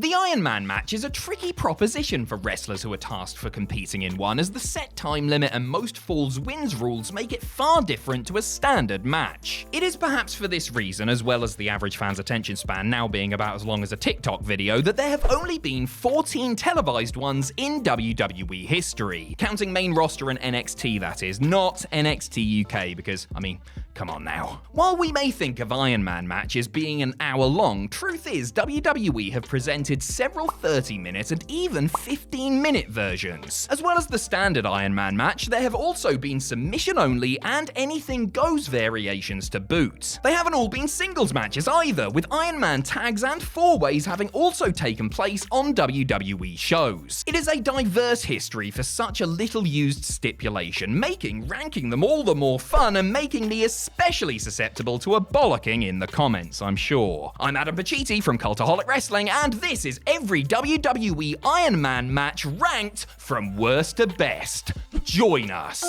The Iron Man match is a tricky proposition for wrestlers who are tasked for competing in one, as the set time limit and most falls wins rules make it far different to a standard match. It is perhaps for this reason, as well as the average fan's attention span now being about as long as a TikTok video, that there have only been 14 televised ones in WWE history. Counting main roster and NXT, that is, not NXT UK, because, I mean, come on now. While we may think of Iron Man matches being an hour long, truth is WWE have presented several 30-minute and even 15-minute versions. As well as the standard Iron Man match, there have also been submission-only and anything-goes variations to boot. They haven't all been singles matches either, with Iron Man tags and four-ways having also taken place on WWE shows. It is a diverse history for such a little-used stipulation, making ranking them all the more fun and making me especially susceptible to a bollocking in the comments, I'm sure. I'm Adam Pacitti from Cultaholic Wrestling, and this is every WWE Iron Man match ranked from worst to best. Join us.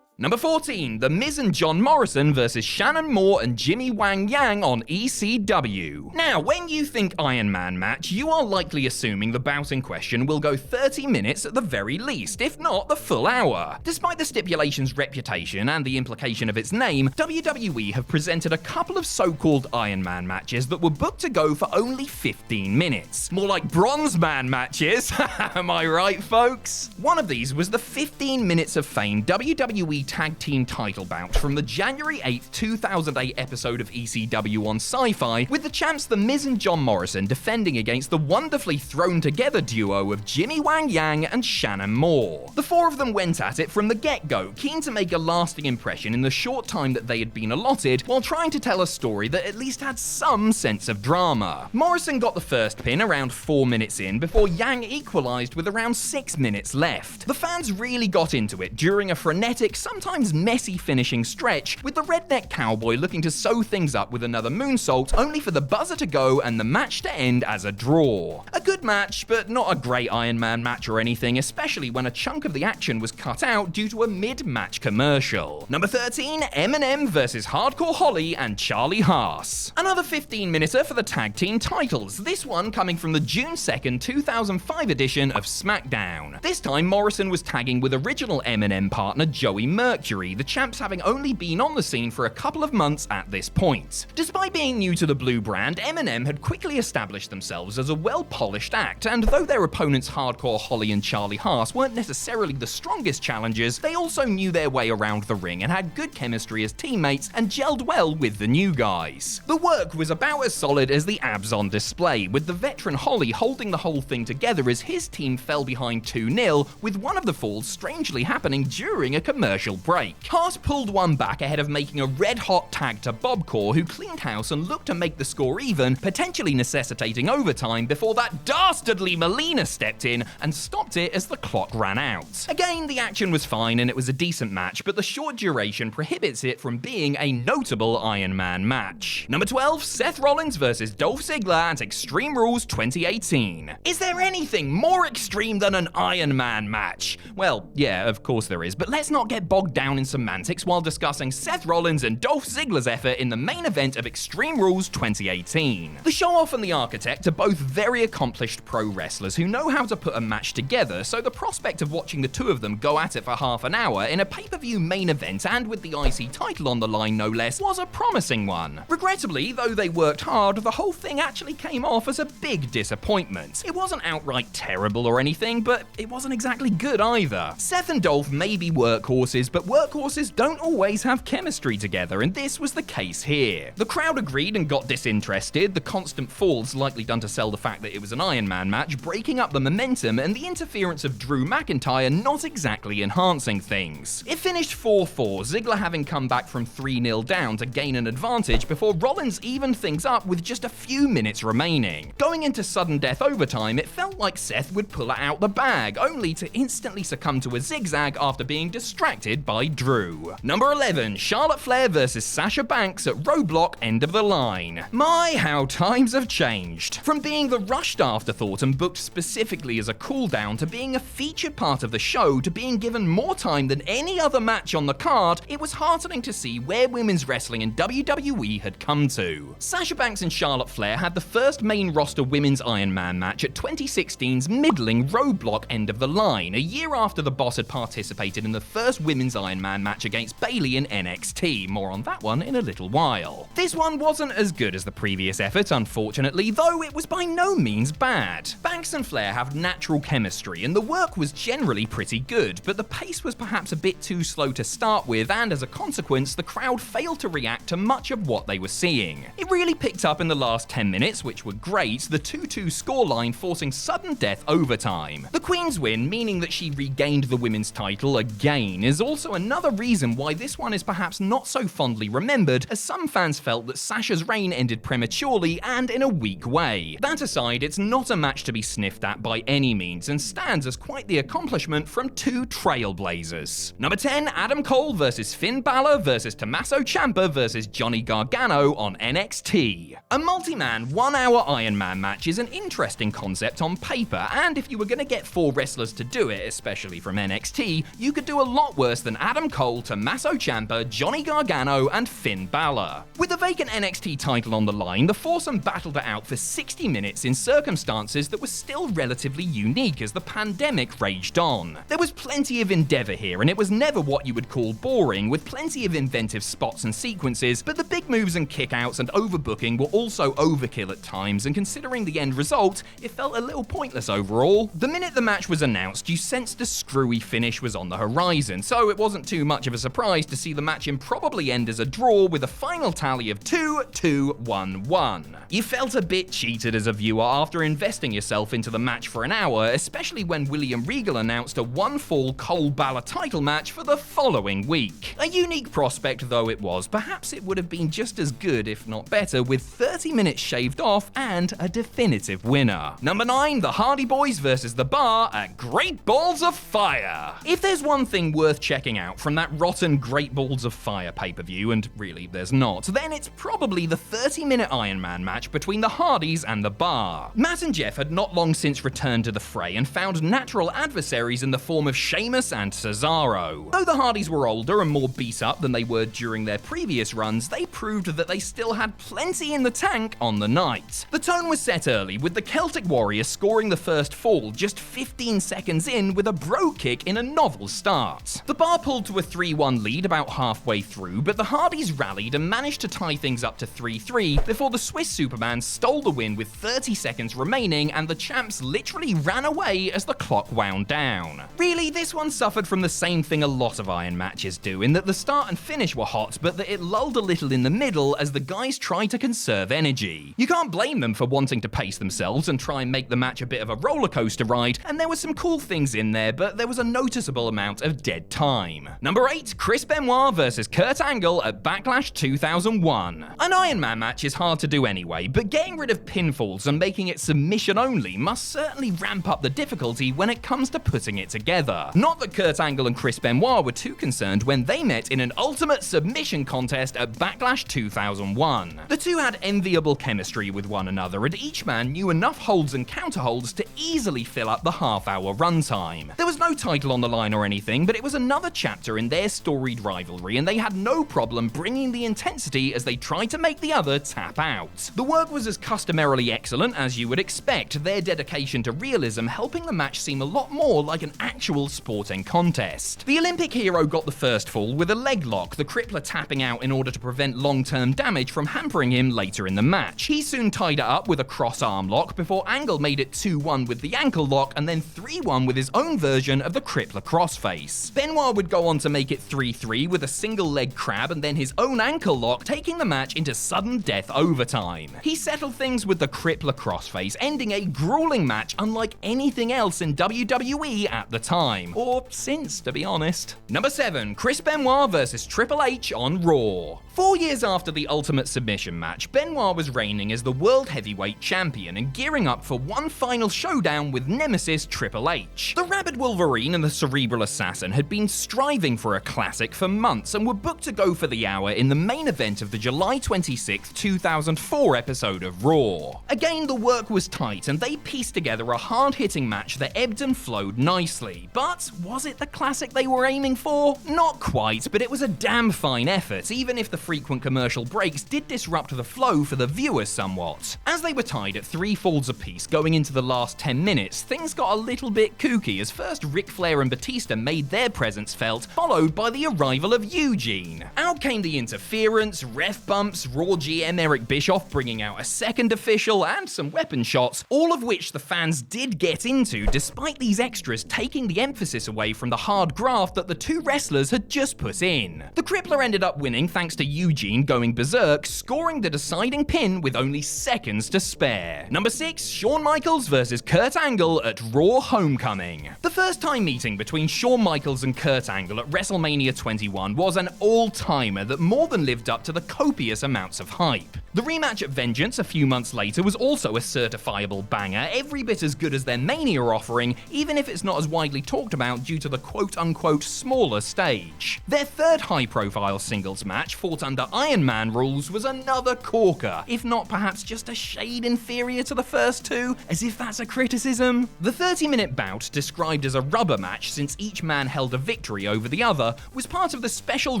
Number 14, The Miz and John Morrison versus Shannon Moore and Jimmy Wang Yang on ECW. Now, when you think Iron Man match, you are likely assuming the bout in question will go 30 minutes at the very least, if not the full hour. Despite the stipulation's reputation and the implication of its name, WWE have presented a couple of so-called Iron Man matches that were booked to go for only 15 minutes. More like Bronze Man matches, am I right, folks? One of these was the 15 Minutes of Fame WWE Tag Team title bout from the January 8th, 2008 episode of ECW on Sci-Fi, with the champs The Miz and John Morrison defending against the wonderfully thrown together duo of Jimmy Wang Yang and Shannon Moore. The four of them went at it from the get-go, keen to make a lasting impression in the short time that they had been allotted, while trying to tell a story that at least had some sense of drama. Morrison got the first pin around 4 minutes in before Yang equalized with around 6 minutes left. The fans really got into it during a frenetic, sometimes messy finishing stretch, with the redneck cowboy looking to sew things up with another moonsault, only for the buzzer to go and the match to end as a draw. A good match, but not a great Iron Man match or anything, especially when a chunk of the action was cut out due to a mid-match commercial. Number 13, Eminem versus Hardcore Holly and Charlie Haas. Another 15-minuter for the tag team titles, this one coming from the June 2nd, 2005 edition of SmackDown. This time Morrison was tagging with original Eminem partner Joey Mercury, the champs having only been on the scene for a couple of months at this point. Despite being new to the blue brand, Eminem had quickly established themselves as a well-polished act, and though their opponents Hardcore Holly and Charlie Haas weren't necessarily the strongest challengers, they also knew their way around the ring and had good chemistry as teammates and gelled well with the new guys. The work was about as solid as the abs on display, with the veteran Holly holding the whole thing together as his team fell behind 2-0, with one of the falls strangely happening during a commercial break. Haas pulled one back ahead of making a red-hot tag to Bobcore, who cleaned house and looked to make the score even, potentially necessitating overtime before that dastardly Melina stepped in and stopped it as the clock ran out. Again, the action was fine and it was a decent match, but the short duration prohibits it from being a notable Iron Man match. Number 12, Seth Rollins versus Dolph Ziggler at Extreme Rules 2018. Is there anything more extreme than an Iron Man match? Well, yeah, of course there is, but let's not get bogged down in semantics while discussing Seth Rollins and Dolph Ziggler's effort in the main event of Extreme Rules 2018. The Show-Off and the Architect are both very accomplished pro wrestlers who know how to put a match together, so the prospect of watching the two of them go at it for half an hour in a pay-per-view main event and with the IC title on the line no less was a promising one. Regrettably, though they worked hard, the whole thing actually came off as a big disappointment. It wasn't outright terrible or anything, but it wasn't exactly good either. Seth and Dolph may be workhorses, but workhorses don't always have chemistry together, and this was the case here. The crowd agreed and got disinterested, the constant falls likely done to sell the fact that it was an Iron Man match, breaking up the momentum, and the interference of Drew McIntyre not exactly enhancing things. It finished 4-4, Ziggler having come back from 3-0 down to gain an advantage before Rollins evened things up with just a few minutes remaining. Going into sudden death overtime, it felt like Seth would pull it out the bag, only to instantly succumb to a zigzag after being distracted by Drew. Number 11, Charlotte Flair versus Sasha Banks at ROADBLOCK End of the Line. My, how times have changed. From being the rushed up afterthought and booked specifically as a cooldown to being a featured part of the show to being given more time than any other match on the card, it was heartening to see where women's wrestling in WWE had come to. Sasha Banks and Charlotte Flair had the first main roster women's Iron Man match at 2016's middling ROADBLOCK End of the Line, a year after the Boss had participated in the first women's Iron Man match against Bayley in NXT. More on that one in a little while. This one wasn't as good as the previous effort, unfortunately, though it was by no means bad. Banks and Flair have natural chemistry, and the work was generally pretty good, but the pace was perhaps a bit too slow to start with, and as a consequence, the crowd failed to react to much of what they were seeing. It really picked up in the last 10 minutes, which were great, the 2-2 scoreline forcing sudden death overtime. The Queen's win, meaning that she regained the women's title again, is also another reason why this one is perhaps not so fondly remembered, as some fans felt that Sasha's reign ended prematurely and in a weak way. That aside, it's not a match to be sniffed at by any means, and stands as quite the accomplishment from two trailblazers. Number 10, Adam Cole versus Finn Balor versus Tommaso Ciampa versus Johnny Gargano on NXT. A multi-man, 1-hour Iron Man match is an interesting concept on paper, and if you were going to get 4 wrestlers to do it, especially from NXT, you could do a lot worse than Adam Cole, Tommaso Ciampa, Johnny Gargano, and Finn Balor. With the vacant NXT title on the line, the foursome battled it out for 60 minutes in circumstances that were still relatively unique as the pandemic raged on. There was plenty of endeavour here, and it was never what you would call boring, with plenty of inventive spots and sequences, but the big moves and kickouts and overbooking were also overkill at times, and considering the end result, it felt a little pointless overall. The minute the match was announced, you sensed a screwy finish was on the horizon, so it wasn't too much of a surprise to see the match improbably end as a draw with a final tally of 2-2-1-1. You felt a bit cheated as a viewer after investing yourself into the match for an hour, especially when William Regal announced a one-fall Cole Balor title match for the following week. A unique prospect though it was, perhaps it would have been just as good, if not better, with 30 minutes shaved off and a definitive winner. Number 9, the Hardy Boys versus The Bar at Great Balls of Fire. If there's one thing worth checking out from that rotten Great Balls of Fire pay-per-view, and really there's not, then it's probably the 30-minute Iron Man match between the Hardys and The Bar. Matt and Jeff had not long since returned to the fray and found natural adversaries in the form of Sheamus and Cesaro. Though the Hardys were older and more beat up than they were during their previous runs, they proved that they still had plenty in the tank on the night. The tone was set early, with the Celtic Warrior scoring the first fall just 15 seconds in with a bro kick in a novel start. The Bar pulled to a 3-1 lead about halfway through, but the Hardys rallied and managed to tie things up to 3-3 before the Swiss Superman stole the win with 30 seconds remaining, and the champs literally ran away as the clock wound down. Really, this one suffered from the same thing a lot of Iron matches do, in that the start and finish were hot, but that it lulled a little in the middle as the guys tried to conserve energy. You can't blame them for wanting to pace themselves and try and make the match a bit of a roller coaster ride, and there were some cool things in there, but there was a noticeable amount of dead time. Number 8, Chris Benoit versus Kurt Angle at Backlash 2001. An Iron Man match is hard to do anyway, but getting rid of pinfalls and making it submission only must certainly ramp up the difficulty when it comes to putting it together. Not that Kurt Angle and Chris Benoit were too concerned when they met in an ultimate submission contest at Backlash 2001. The two had enviable chemistry with one another, and each man knew enough holds and counterholds to easily fill up the half-hour runtime. There was no title on the line or anything, but it was another chapter in their storied rivalry, and they had no problem bringing the intensity as they tried to make the other tap out. The work was as customarily excellent as you would expect, their dedication to realism helping the match seem a lot more like an actual sporting contest. The Olympic hero got the first fall with a leg lock, the crippler tapping out in order to prevent long-term damage from hampering him later in the match. He soon tied it up with a cross arm lock before Angle made it 2-1 with the ankle lock and then 3-1 with his own version of the crippler crossface. Benoit would go on to make it 3-3 with a single leg crab and then his own ankle lock, taking the match into sudden death overtime. He settled things with the crippler crossface, ending a grueling match unlike anything else in WWE at the time. Or since, to be honest. Number 7, Chris Benoit versus Triple H on Raw. 4 years after the Ultimate Submission match, Benoit was reigning as the World Heavyweight Champion and gearing up for one final showdown with nemesis Triple H. The Rabid Wolverine and the Cerebral Assassin had been striving for a classic for months and were booked to go for the hour in the main event of the July 26, 2004 episode of Raw. Again, the work was was tight, and they pieced together a hard-hitting match that ebbed and flowed nicely. But was it the classic they were aiming for? Not quite, but it was a damn fine effort, even if the frequent commercial breaks did disrupt the flow for the viewers somewhat. As they were tied at 3 falls apiece going into the last 10 minutes, things got a little bit kooky as first Ric Flair and Batista made their presence felt, followed by the arrival of Eugene. Out came the interference, ref bumps, Raw GM Eric Bischoff bringing out a second official, and some weapon shots, all of which the fans did get into despite these extras taking the emphasis away from the hard graft that the two wrestlers had just put in. The Crippler ended up winning thanks to Eugene going berserk, scoring the deciding pin with only seconds to spare. Number 6, Shawn Michaels vs Kurt Angle at Raw Homecoming. The first time meeting between Shawn Michaels and Kurt Angle at WrestleMania 21 was an all-timer that more than lived up to the copious amounts of hype. The rematch at Vengeance a few months later was also a certifiable banger, every bit as good as their Mania offering, even if it's not as widely talked about due to the quote-unquote smaller stage. Their third high-profile singles match, fought under Iron Man rules, was another corker, if not perhaps just a shade inferior to the first two, as if that's a criticism. The 30-minute bout, described as a rubber match since each man held a victory over the other, was part of the special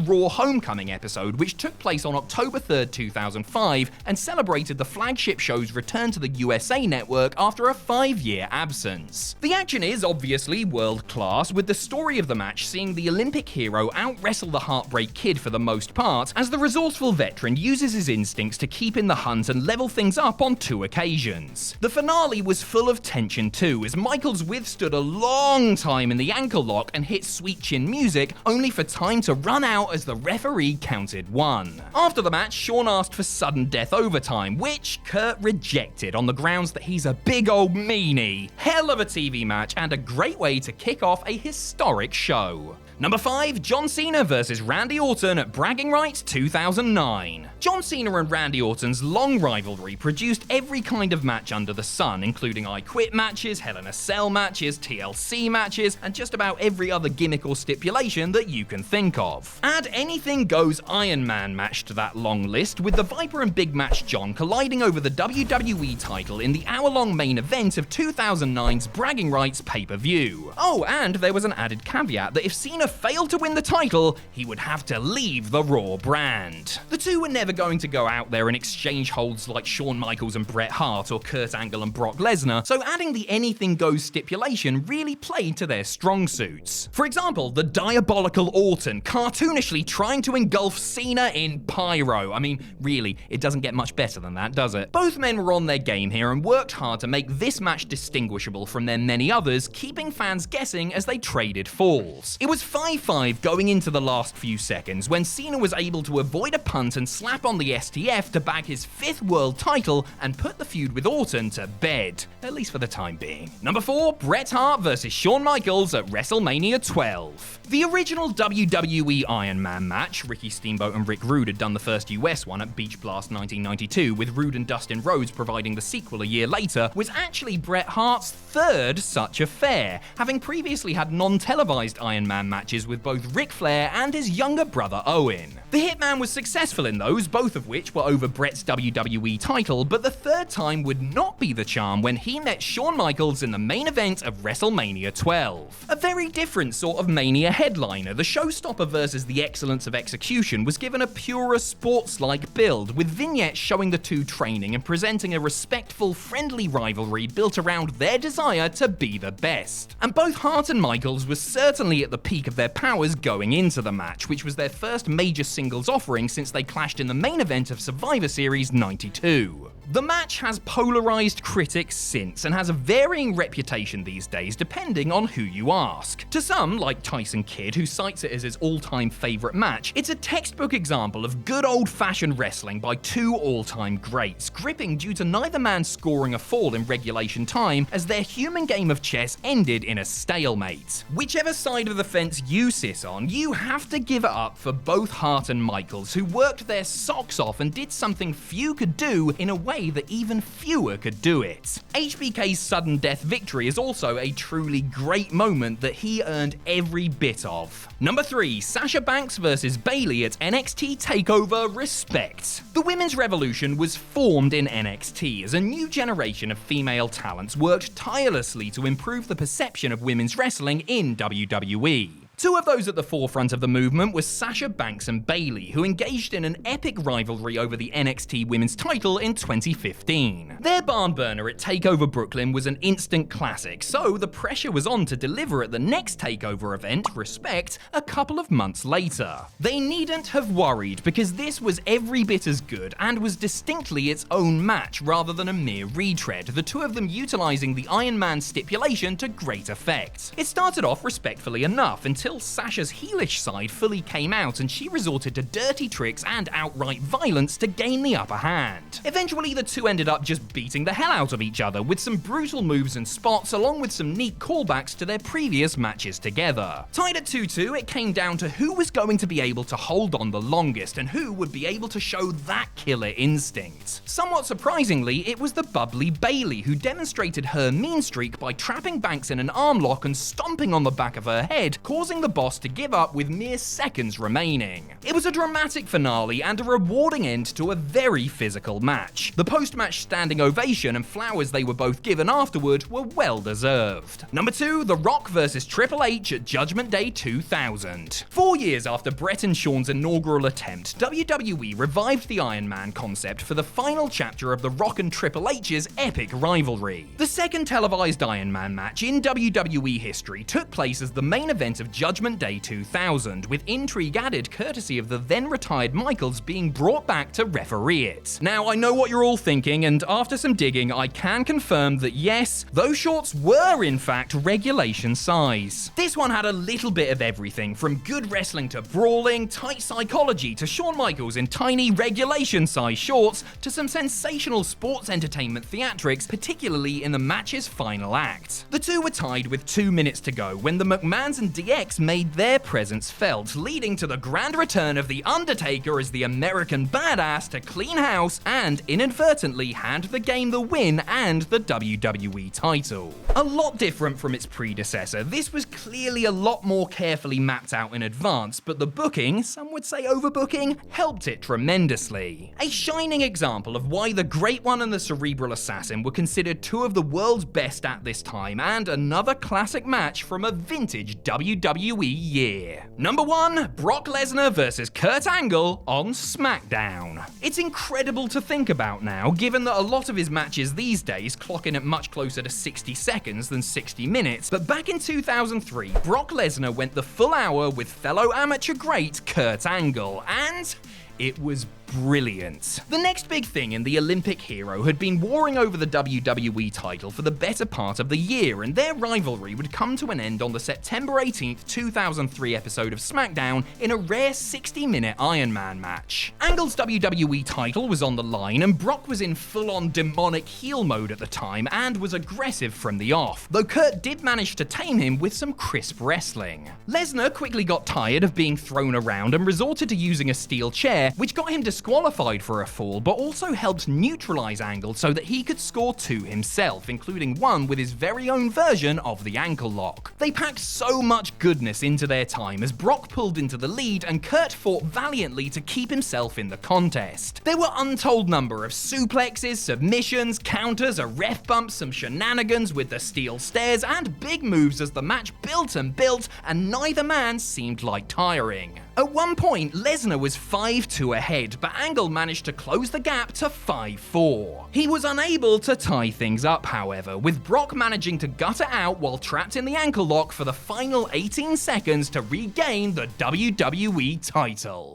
Raw Homecoming episode which took place on October 3rd, 2005, and celebrated the flagship show's return to the USA Network after a 5-year absence. The action is obviously world-class, with the story of the match seeing the Olympic hero out-wrestle the Heartbreak Kid for the most part, as the resourceful veteran uses his instincts to keep in the hunt and level things up on 2 occasions. The finale was full of tension too, as Michaels withstood a long time in the ankle lock and hit sweet chin music, only for time to run out as the referee counted 1. After the match, Shawn asked for sudden death overtime, which Kurt rejected on the grounds that he's a big old meanie. Hell of a TV match and a great way to kick off a historic show. Number 5, John Cena vs Randy Orton at Bragging Rights 2009. John Cena and Randy Orton's long rivalry produced every kind of match under the sun, including I Quit matches, Hell in a Cell matches, TLC matches, and just about every other gimmick or stipulation that you can think of. Add Anything Goes Iron Man match to that long list, with the Viper and Big Match John colliding over the WWE title in the hour-long main event of 2009's Bragging Rights pay-per-view. Oh, and there was an added caveat that if Cena failed to win the title, he would have to leave the Raw brand. The two were never going to go out there and exchange holds like Shawn Michaels and Bret Hart or Kurt Angle and Brock Lesnar, so adding the Anything Goes stipulation really played to their strong suits. For example, the diabolical Orton cartoonishly trying to engulf Cena in pyro. I mean, really, it doesn't get much better than that, does it? Both men were on their game here and worked hard to make this match distinguishable from their many others, keeping fans guessing as they traded falls. It was 5-5 going into the last few seconds when Cena was able to avoid a punt and slap on the STF to bag his 5th world title and put the feud with Orton to bed, at least for the time being. Number 4, Bret Hart vs Shawn Michaels at WrestleMania 12. The original WWE Iron Man match, Ricky Steamboat and Rick Rude had done the first US one at Beach Blast 1992, with Rude and Dustin Rhodes providing the sequel a year later, was actually Bret Hart's 3rd such affair, having previously had non-televised Iron Man matches with both Ric Flair and his younger brother Owen. The Hitman was successful in those, both of which were over Bret's WWE title, but the 3rd time would not be the charm when he met Shawn Michaels in the main event of WrestleMania 12. A very different sort of Mania headliner, the showstopper versus the excellence of execution was given a purer sports-like build, with vignettes showing the two training and presenting a respectful, friendly rivalry built around their desire to be the best. And both Hart and Michaels were certainly at the peak of their powers going into the match, which was their first major singles offering since they clashed in the main event of Survivor Series 92. The match has polarized critics since and has a varying reputation these days depending on who you ask. To some, like Tyson Kidd, who cites it as his all-time favorite match, it's a textbook example of good old-fashioned wrestling by two all-time greats, gripping due to neither man scoring a fall in regulation time as their human game of chess ended in a stalemate. Whichever side of the fence you sit on, you have to give it up for both Hart and Michaels, who worked their socks off and did something few could do in a way say that even fewer could do it. HBK's sudden death victory is also a truly great moment that he earned every bit of. Number 3, Sasha Banks vs Bayley at NXT TakeOver Respect. The Women's Revolution was formed in NXT as a new generation of female talents worked tirelessly to improve the perception of women's wrestling in WWE. Two of those at the forefront of the movement were Sasha Banks and Bayley, who engaged in an epic rivalry over the NXT Women's title in 2015. Their barn burner at TakeOver Brooklyn was an instant classic, so the pressure was on to deliver at the next TakeOver event, Respect, a couple of months later. They needn't have worried, because this was every bit as good and was distinctly its own match rather than a mere retread, the two of them utilizing the Iron Man stipulation to great effect. It started off respectfully enough until Sasha's heelish side fully came out and she resorted to dirty tricks and outright violence to gain the upper hand. Eventually, the two ended up just beating the hell out of each other with some brutal moves and spots, along with some neat callbacks to their previous matches together. Tied at 2-2, it came down to who was going to be able to hold on the longest and who would be able to show that killer instinct. Somewhat surprisingly, it was the bubbly Bayley who demonstrated her mean streak by trapping Banks in an arm lock and stomping on the back of her head, causing the boss to give up with mere seconds remaining. It was a dramatic finale and a rewarding end to a very physical match. The post-match standing ovation and flowers they were both given afterward were well deserved. Number 2, The Rock vs Triple H at Judgment Day 2000. 4 years after Bret and Shawn's inaugural attempt, WWE revived the Iron Man concept for the final chapter of The Rock and Triple H's epic rivalry. The second televised Iron Man match in WWE history took place as the main event of Judgment Day 2000, with intrigue added courtesy of the then-retired Michaels being brought back to referee it. Now, I know what you're all thinking, and after some digging, I can confirm that yes, those shorts were in fact regulation size. This one had a little bit of everything, from good wrestling to brawling, tight psychology to Shawn Michaels in tiny regulation size shorts, to some sensational sports entertainment theatrics, particularly in the match's final act. The two were tied with 2 minutes to go when the McMahons and DX made their presence felt, leading to the grand return of The Undertaker as the American badass to clean house and inadvertently hand the game the win and the WWE title. A lot different from its predecessor, this was clearly a lot more carefully mapped out in advance, but the booking, some would say overbooking, helped it tremendously. A shining example of why the Great One and the Cerebral Assassin were considered two of the world's best at this time, and another classic match from a vintage WWE year. Number 1, Brock Lesnar vs Kurt Angle on SmackDown. It's incredible to think about now, given that a lot of his matches these days clock in at much closer to 60 seconds than 60 minutes, but back in 2003, Brock Lesnar went the full hour with fellow amateur great Kurt Angle, and it was brilliant. The next big thing in the Olympic hero had been warring over the WWE title for the better part of the year, and their rivalry would come to an end on the September 18th, 2003 episode of SmackDown in a rare 60-minute Iron Man match. Angle's WWE title was on the line, and Brock was in full-on demonic heel mode at the time and was aggressive from the off, though Kurt did manage to tame him with some crisp wrestling. Lesnar quickly got tired of being thrown around and resorted to using a steel chair, which got him disqualified for a fall, but also helped neutralize Angle so that he could score 2 himself, including one with his very own version of the ankle lock. They packed so much goodness into their time as Brock pulled into the lead and Kurt fought valiantly to keep himself in the contest. There were untold number of suplexes, submissions, counters, a ref bump, some shenanigans with the steel stairs, and big moves as the match built and built, and neither man seemed like tiring. At one point, Lesnar was 5-2 ahead, but Angle managed to close the gap to 5-4. He was unable to tie things up, however, with Brock managing to gut it out while trapped in the ankle lock for the final 18 seconds to regain the WWE title.